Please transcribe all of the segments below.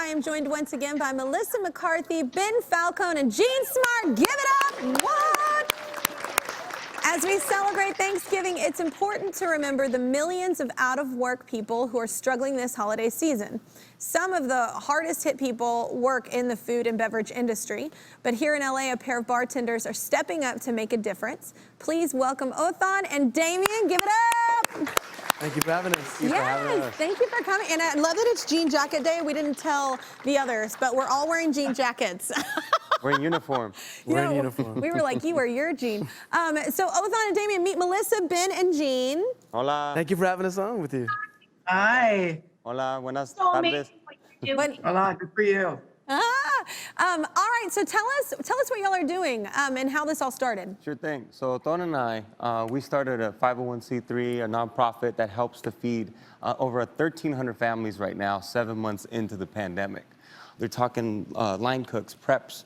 I am joined once again by Melissa McCarthy, Ben Falcone, and Jean Smart. Give it up! What? As we celebrate Thanksgiving, it's important to remember the millions of out-of-work people who are struggling this holiday season. Some of the hardest hit people work in the food and beverage industry, but here in LA, a pair of bartenders are stepping up to make a difference. Please welcome Othan and Damien. Give it up! Thank you for having us. Yes, thank you for coming. And I love that it's jean jacket day. We didn't tell the others, but we're all wearing jean jackets. We're in uniform. We're in uniform. We were like, you wear your jean. So Othan and Damien, meet Melissa, Ben, and Jean. Hola. Thank you for having us on with you. Hi. Hola, buenas So tardes. amazing what you're doing. Hola, good for you. All right, so tell us what y'all are doing and how this all started. Sure thing. So Ton and I, we started a 501c3, a nonprofit that helps to feed over 1,300 families right now, 7 months into the pandemic. They're talking line cooks, preps,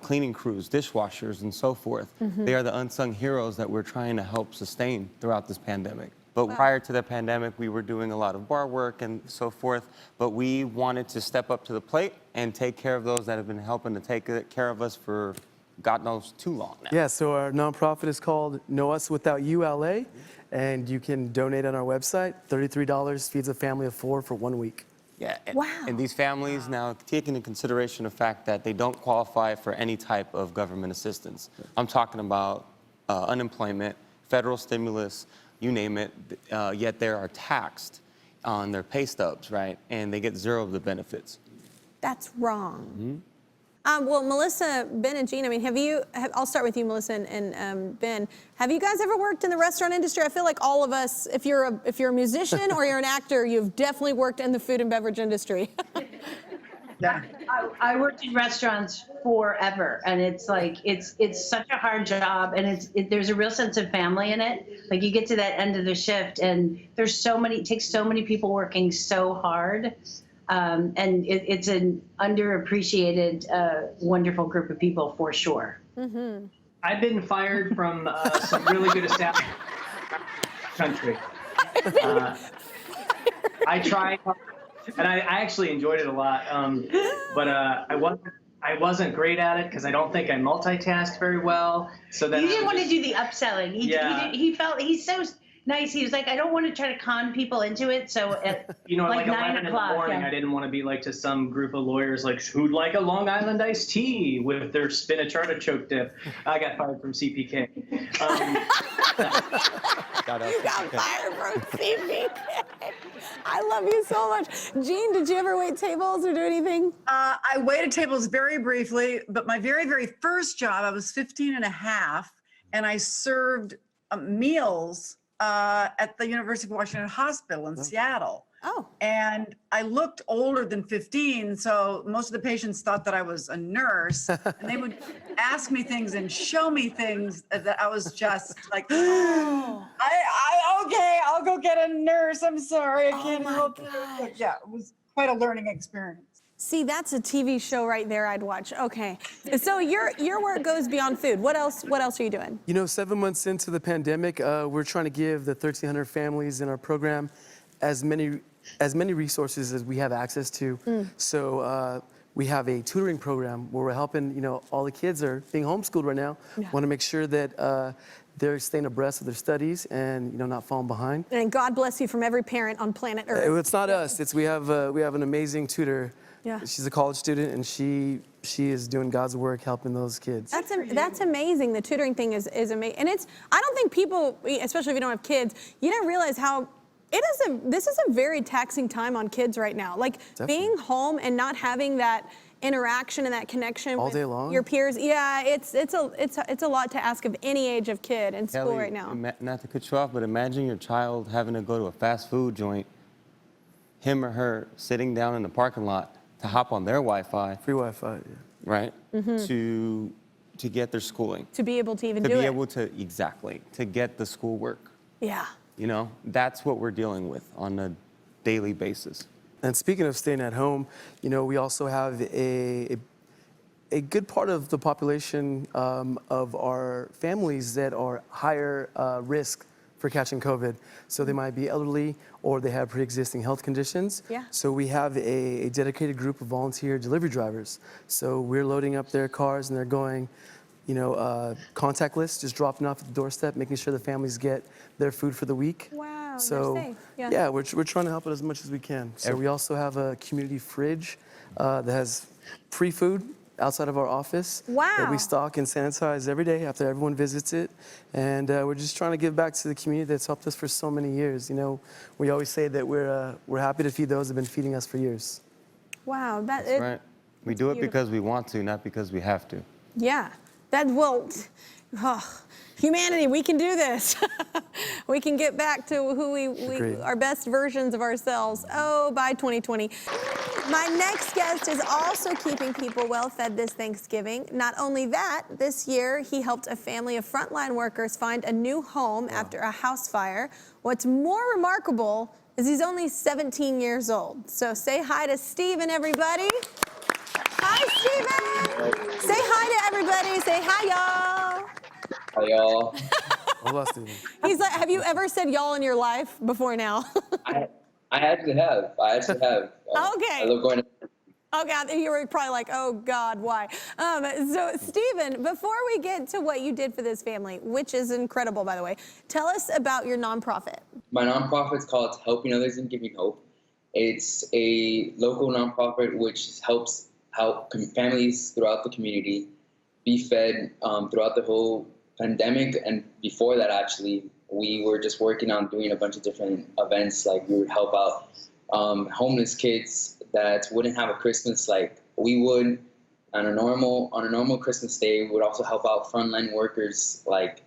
cleaning crews, dishwashers, and so forth. They are the unsung heroes that we're trying to help sustain throughout this pandemic. But prior to the pandemic, we were doing a lot of bar work and so forth, but we wanted to step up to the plate and take care of those that have been helping to take care of us for God knows too long now. Yeah, so our nonprofit is called Know Us Without You LA, and you can donate on our website. $33 feeds a family of 4 for 1 week. Yeah, and, Wow. and these families now take into consideration the fact that they don't qualify for any type of government assistance. I'm talking about unemployment, federal stimulus, you name it, yet they are taxed on their pay stubs, right? And they get 0 of the benefits. That's wrong. Well, Melissa, Ben, and Jean, I mean, I'll start with you, Melissa and Ben. Have you guys ever worked in the restaurant industry? I feel like all of us, if you're a musician or you're an actor, you've definitely worked in the food and beverage industry. Yeah. I worked in restaurants forever, and it's like it's such a hard job, and there's a real sense of family in it. Like you get to that end of the shift, and there's it takes so many people working so hard, and it's an underappreciated, wonderful group of people for sure. I've been fired from some really good establishments in the country. I tried, and I actually enjoyed it a lot, but I wasn't great at it because I don't think I multitasked very well. So then You didn't want to do the upselling. He felt he's so nice. He was like, I don't want to try to con people into it. So at you know, like 9 11 in the o'clock, morning, yeah. I didn't want to be like to some group of lawyers like, who'd like a Long Island iced tea with their spinach artichoke dip. I got fired from CPK. You got fired from CPK. I love you so much. Jean, did you ever wait tables or do anything? I waited tables very briefly, but my very, very first job, I was 15 and a half, and I served meals at the University of Washington Hospital in Seattle. Oh. And I looked older than 15, so most of the patients thought that I was a nurse, and they would ask me things and show me things that I was just like, okay, I'll go get a nurse. I'm sorry, I can't help it. But yeah, it was quite a learning experience. See, that's a TV show right there I'd watch. Okay. So your work goes beyond food. What else are you doing? You know, 7 months into the pandemic, we're trying to give the 1,300 families in our program as many resources as we have access to. So we have a tutoring program where we're helping, you know, all the kids are being homeschooled right now. Want to make sure that they're staying abreast of their studies and, you know, not falling behind. And God bless you from every parent on planet Earth. It's not us. We have an amazing tutor. Yeah. She's a college student, and she is doing God's work helping those kids. That's amazing. The tutoring thing is amazing. And I don't think people, especially if you don't have kids, you don't realize how this is a very taxing time on kids right now. Like being home and not having that interaction and that connection all with day long. Your peers. Yeah, it's a lot to ask of any age of kid in school Kelly, right now. Not to cut you off, but imagine your child having to go to a fast food joint, him or her sitting down in the parking lot to hop on their Wi-Fi. Free Wi-Fi, yeah. Right? To get their schooling. To be able to even To do be it. able to, exactly, to get the schoolwork. Yeah. You know, that's what we're dealing with on a daily basis. And speaking of staying at home, you know, we also have a good part of the population of our families that are higher risk for catching COVID. So they might be elderly or they have pre-existing health conditions. Yeah. So we have a dedicated group of volunteer delivery drivers. So we're loading up their cars and they're going, contactless, just dropping off at the doorstep, making sure the families get their food for the week. Wow, So they're safe. Yeah. we're trying to help it as much as we can. So we also have a community fridge that has free food outside of our office that Wow. we stock and sanitize every day after everyone visits it. And we're just trying to give back to the community that's helped us for so many years. We always say that we're happy to feed those who've been feeding us for years. Wow. That's right. We do it because we want to, not because we have to. Yeah. Humanity, we can do this. We can get back to who Agreed. our best versions of ourselves. Oh, by 2020. My next guest is also keeping people well fed this Thanksgiving. Not only that, this year he helped a family of frontline workers find a new home after a house fire. What's more remarkable is he's only 17 years old. So say hi to Steven, everybody. Hi, Steven. Say hi to everybody. Say hi, y'all. Hi, y'all. Hola, Steven. He's like, have you ever said y'all in your life before now? I actually have. Okay. I love going to. Okay, you were probably like, oh God, why? So Steven, before we get to what you did for this family, which is incredible, by the way, tell us about your nonprofit. My nonprofit is called Helping Others and Giving Hope. It's a local nonprofit which helps families throughout the community be fed throughout the whole pandemic. And before that, actually, we were just working on doing a bunch of different events. Like we would help out homeless kids that wouldn't have a Christmas like we would on a normal Christmas day. We would also help out frontline workers like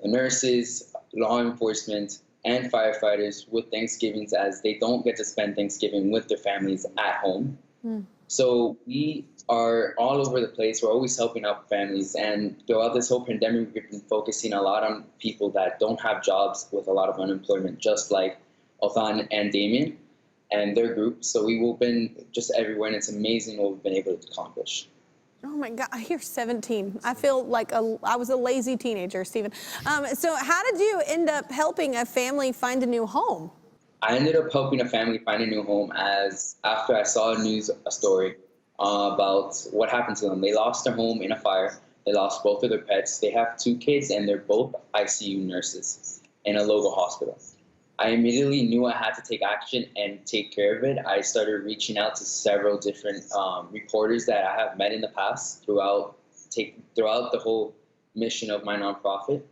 nurses, law enforcement, and firefighters with Thanksgivings, as they don't get to spend Thanksgiving with their families at home. So we are all over the place. We're always helping out families. And throughout this whole pandemic, we've been focusing a lot on people that don't have jobs with a lot of unemployment, just like Othan and Damien and their group. So we've been just everywhere, and it's amazing what we've been able to accomplish. Oh my God, you're 17. I feel like I was a lazy teenager, Steven. So how did you end up helping a family find a new home? I ended up helping a family find a new home after I saw a story about what happened to them. They lost their home in a fire. They lost both of their pets. They have 2 kids, and they're both ICU nurses in a local hospital. I immediately knew I had to take action and take care of it. I started reaching out to several different reporters that I have met in the past throughout the whole mission of my nonprofit.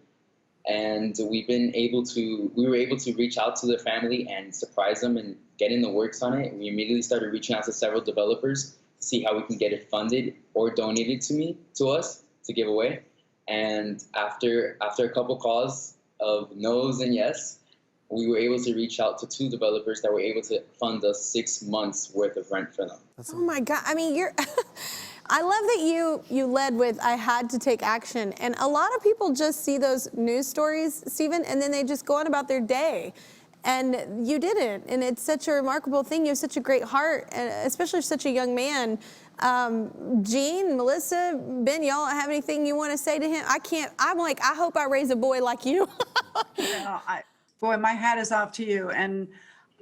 And we were able to reach out to the family and surprise them and get in the works on it. We immediately started reaching out to several developers to see how we can get it funded or donated to us to give away. And after a couple calls of no's and yes, we were able to reach out to 2 developers that were able to fund us 6 months worth of rent for them. Oh my God, I mean, I love that you led with, I had to take action. And a lot of people just see those news stories, Steven, and then they just go on about their day. And you didn't. And it's such a remarkable thing. You have such a great heart, and especially such a young man. Jean, Melissa, Ben, y'all have anything you want to say to him? I hope I raise a boy like you. Boy, my hat is off to you. And,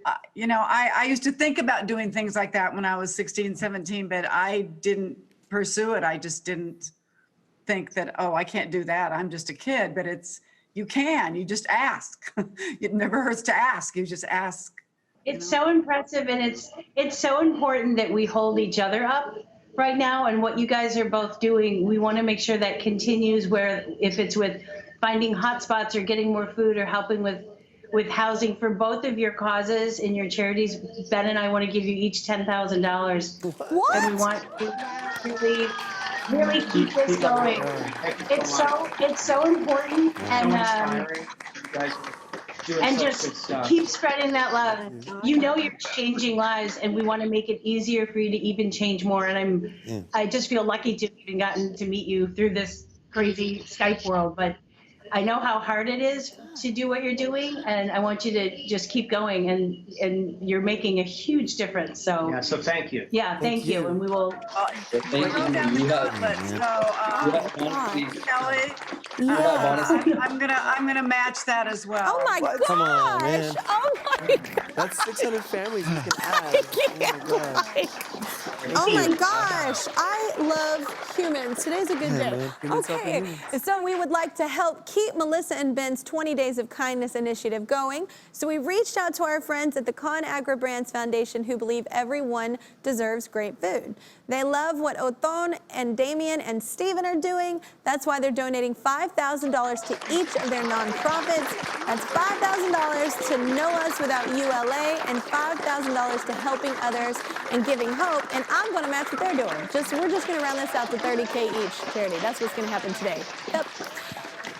I used to think about doing things like that when I was 16, 17, but I didn't pursue it. I just didn't think that, oh, I can't do that. I'm just a kid. But you can. You just ask. It never hurts to ask. You just ask. It's so impressive, and it's so important that we hold each other up right now. And what you guys are both doing, we want to make sure that continues, where if it's with finding hotspots or getting more food or helping with housing for both of your causes and your charities. Ben and I want to give you each $10,000. What? And we want to really keep this going. It's so important, and just keep spreading that love. You're changing lives, and we want to make it easier for you to even change more. And I just feel lucky to have even gotten to meet you through this crazy Skype world. But I know how hard it is to do what you're doing, and I want you to just keep going, and you're making a huge difference. So Yeah, so thank you. yeah, thank you. you. And we will. So thank Go down the you. gauntlet. You So, have honestly, Kelly, Yeah. I'm gonna match that as well. Oh my What? gosh! Come on, man. Oh my god! That's 600 families we can add. Oh my God. Oh my gosh, I love humans. Today's a good day. man. Humans helping Okay, humans. so we would like to help keep Melissa and Ben's 20 Days of Kindness initiative going. So we reached out to our friends at the ConAgra Brands Foundation who believe everyone deserves great food. They love what Othon and Damien and Steven are doing. That's why they're donating $5,000 to each of their nonprofits. That's $5,000 to Know Us Without ULA and $5,000 to Helping Others and Giving Hope. And I'm going to match what they're doing. We're just going to round this out to $30K each charity. That's what's going to happen today. Yep.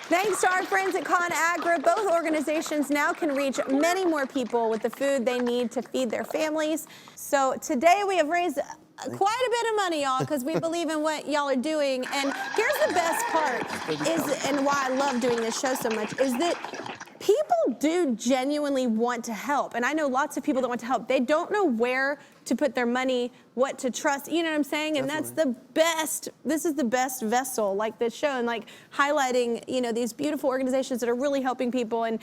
Thanks to our friends at ConAgra, both organizations now can reach many more people with the food they need to feed their families. So today we have raised quite a bit of money, y'all, because we believe in what y'all are doing. And here's the best part is, and why I love doing this show so much, is that people do genuinely want to help. And I know lots of people that want to help. They don't know where to put their money, what to trust, you know what I'm saying? And that's the best, this is the best vessel, like this show, and like highlighting, you know, these beautiful organizations that are really helping people. And